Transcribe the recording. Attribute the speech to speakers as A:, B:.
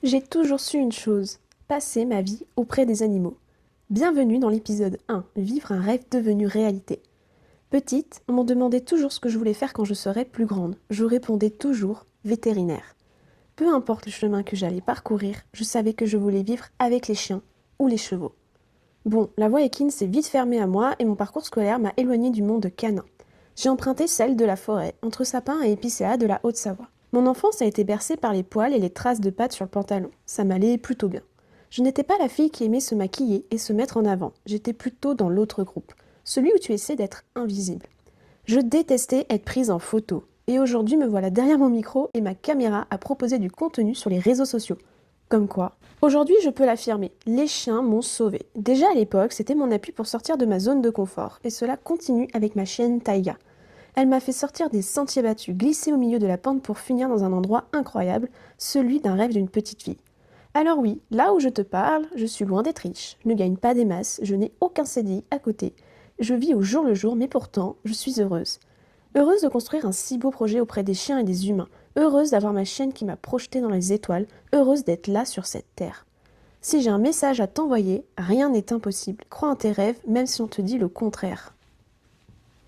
A: J'ai toujours su une chose, passer ma vie auprès des animaux. Bienvenue dans l'épisode 1, vivre un rêve devenu réalité. Petite, on m'en demandait toujours ce que je voulais faire quand je serais plus grande. Je répondais toujours vétérinaire. Peu importe le chemin que j'allais parcourir, je savais que je voulais vivre avec les chiens ou les chevaux. Bon, la voie équine s'est vite fermée à moi et mon parcours scolaire m'a éloignée du monde canin. J'ai emprunté celle de la forêt, entre sapins et épicéas de la Haute-Savoie. Mon enfance a été bercée par les poils et les traces de pattes sur le pantalon. Ça m'allait plutôt bien. Je n'étais pas la fille qui aimait se maquiller et se mettre en avant. J'étais plutôt dans l'autre groupe, celui où tu essaies d'être invisible. Je détestais être prise en photo. Et aujourd'hui me voilà derrière mon micro et ma caméra à proposer du contenu sur les réseaux sociaux. Comme quoi, aujourd'hui je peux l'affirmer, les chiens m'ont sauvée. Déjà à l'époque, c'était mon appui pour sortir de ma zone de confort, et cela continue avec ma chienne Taiga. Elle m'a fait sortir des sentiers battus, glisser au milieu de la pente pour finir dans un endroit incroyable, celui d'un rêve d'une petite fille. Alors oui, là où je te parle, je suis loin d'être riche, je ne gagne pas des masses, je n'ai aucun CDI à côté. Je vis au jour le jour, mais pourtant, je suis heureuse. Heureuse de construire un si beau projet auprès des chiens et des humains, heureuse d'avoir ma chienne qui m'a projetée dans les étoiles, heureuse d'être là sur cette terre. Si j'ai un message à t'envoyer, rien n'est impossible, crois en tes rêves, même si on te dit le contraire.